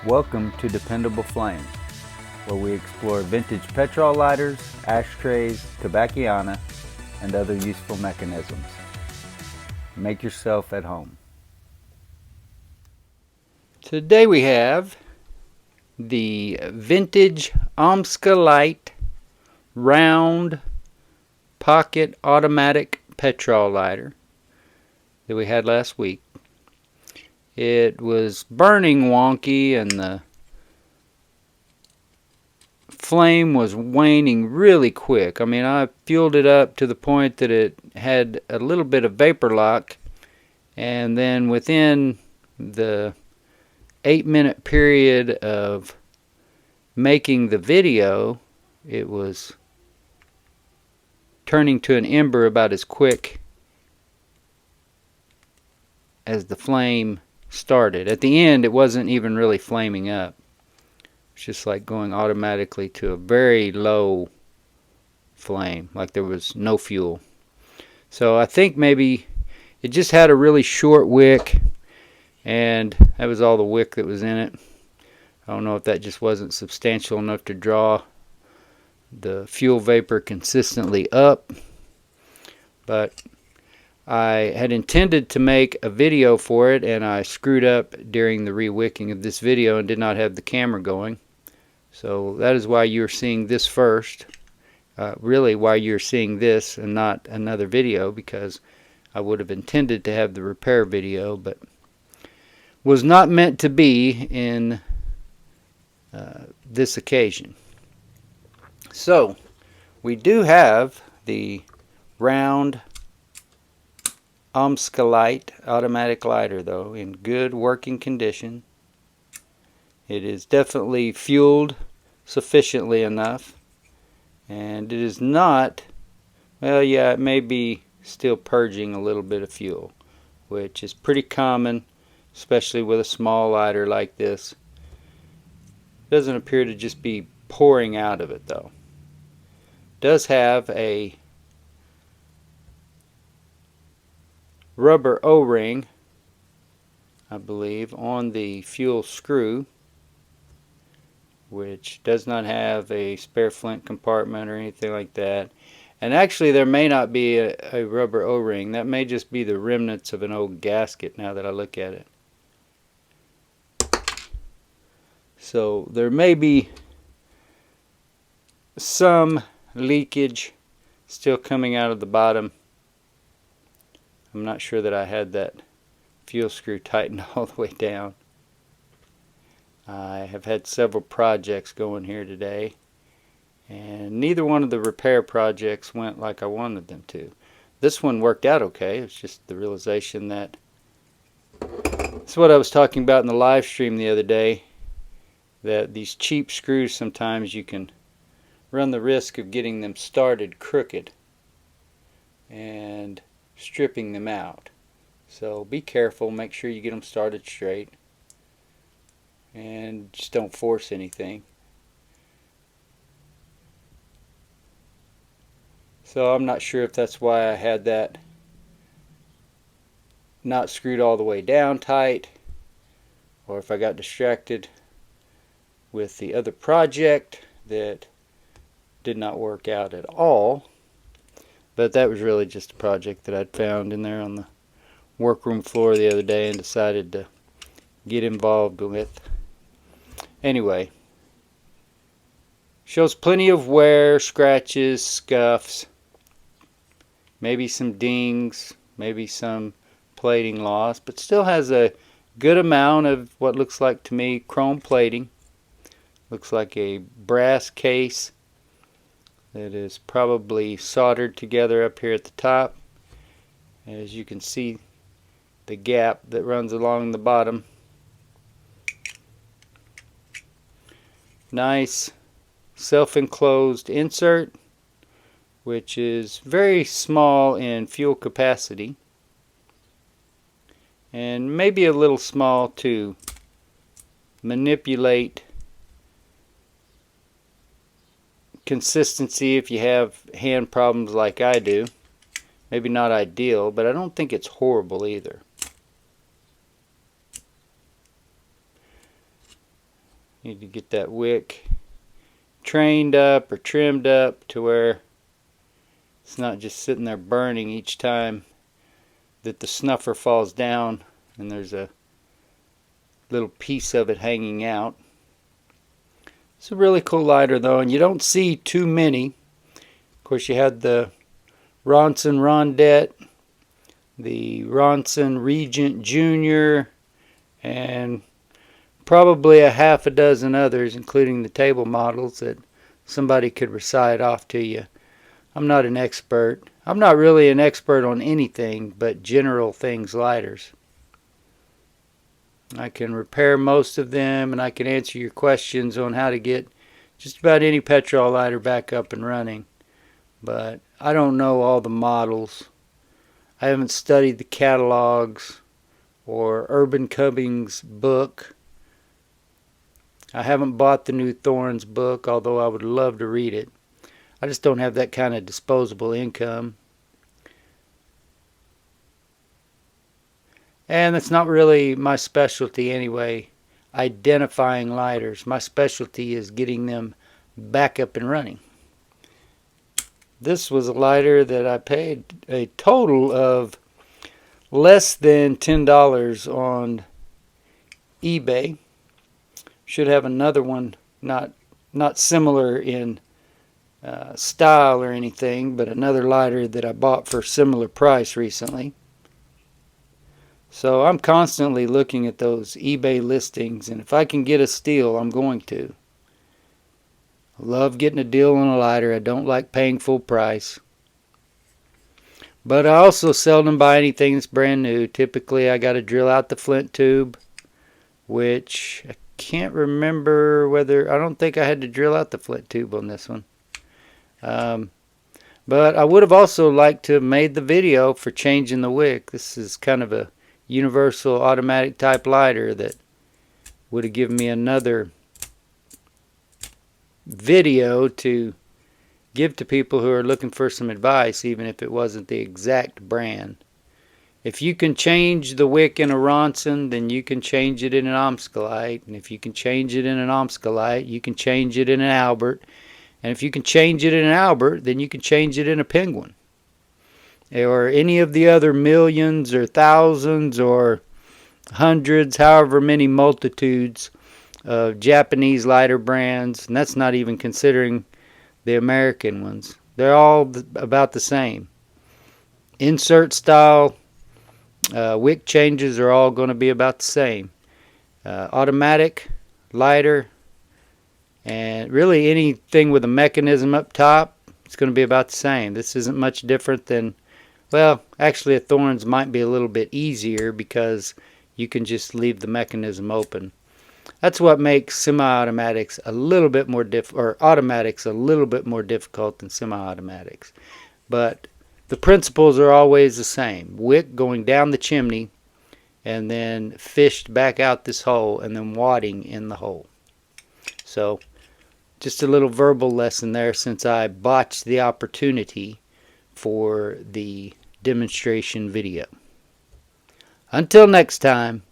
Welcome to Dependable Flame, where we explore vintage petrol lighters, ashtrays, tobacconana, and other useful mechanisms. Make yourself at home. Today we have the vintage OMSCOLITE round pocket automatic petrol lighter that we had last week. It was burning wonky and the flame was waning really quick. I mean, I fueled it up to the point that it had a little bit of vapor lock, and then within the 8-minute period of making the video, it was turning to an ember about as quick as the flame started. At the end, it wasn't even really flaming up. It's just like going automatically to a very low flame, like there was no fuel. So I think maybe it just had a really short wick, and that was all the wick that was in it. I don't know if that just wasn't substantial enough to draw the fuel vapor consistently up, but I had intended to make a video for it, and I screwed up during the re-wicking of this video and did not have the camera going. So that is why you're seeing this first. Really why you're seeing this and not another video, because I would have intended to have the repair video, but was not meant to be in this occasion. So we do have the round OMSCOLITE automatic lighter, though, in good working condition. It is definitely fueled sufficiently enough, and it is not, well, yeah, it may be still purging a little bit of fuel, which is pretty common, especially with a small lighter like this. It doesn't appear to just be pouring out of it, though. It does have a rubber O-ring, I believe, on the fuel screw, which does not have a spare flint compartment or anything like that. And actually there may not be a rubber O-ring. That may just be the remnants of an old gasket now that I look at it. So there may be some leakage still coming out of the bottom. I'm not sure that I had that fuel screw tightened all the way down. I have had several projects going here today, and neither one of the repair projects went like I wanted them to. This one worked out okay. It's just the realization that it's what I was talking about in the live stream the other day, that these cheap screws, sometimes you can run the risk of getting them started crooked and stripping them out. So be careful, make sure you get them started straight, and just don't force anything. So I'm not sure if that's why I had that not screwed all the way down tight, or if I got distracted with the other project that did not work out at all. But that was really just a project that I'd found in there on the workroom floor the other day and decided to get involved with. Anyway, shows plenty of wear, scratches, scuffs, maybe some dings, maybe some plating loss, but still has a good amount of what looks like to me chrome plating. Looks like a brass case that is probably soldered together up here at the top. As you can see, the gap that runs along the bottom. Nice self-enclosed insert, which is very small in fuel capacity, and maybe a little small to manipulate consistency if you have hand problems like I do. Maybe not ideal, but I don't think it's horrible either. Need to get that wick trained up or trimmed up to where it's not just sitting there burning each time that the snuffer falls down and there's a little piece of it hanging out. It's a really cool lighter though, and you don't see too many. Of course, you had the Ronson Rondette, the Ronson Regent Jr., and probably a half a dozen others, including the table models that somebody could recite off to you. I'm not an expert. I'm not really an expert on anything but general things lighters. I can repair most of them, and I can answer your questions on how to get just about any Petrol lighter back up and running. But I don't know all the models. I haven't studied the catalogs or Urban Cummings' book. I haven't bought the new Thorns book, although I would love to read it. I just don't have that kind of disposable income. And that's not really my specialty anyway, identifying lighters. My specialty is getting them back up and running. This was a lighter that I paid a total of less than $10 on eBay. Should have another one, not similar in style or anything, but another lighter that I bought for a similar price recently. So I'm constantly looking at those eBay listings, and if I can get a steal, I'm going to. I love getting a deal on a lighter. I don't like paying full price. But I also seldom buy anything that's brand new. Typically I got to drill out the flint tube, which I can't remember whether, I don't think I had to drill out the flint tube on this one. But I would have also liked to have made the video for changing the wick. This is kind of a universal automatic type lighter that would have given me another video to give to people who are looking for some advice, even if it wasn't the exact brand. If you can change the wick in a Ronson, then you can change it in an OMSCOLITE. And if you can change it in an OMSCOLITE, you can change it in an Albert. And if you can change it in an Albert, then you can change it in a Penguin. Or any of the other millions or thousands or hundreds, however many multitudes of Japanese lighter brands. And that's not even considering the American ones. They're all about the same. Insert style wick changes are all going to be about the same. Automatic, lighter, and really anything with a mechanism up top, it's going to be about the same. This isn't much different than, well, actually a Thorns might be a little bit easier because you can just leave the mechanism open. That's what makes semi-automatics a little bit more automatics a little bit more difficult than semi-automatics. But the principles are always the same. Wick going down the chimney and then fished back out this hole and then wadding in the hole. So just a little verbal lesson there, since I botched the opportunity for the demonstration video. Until next time.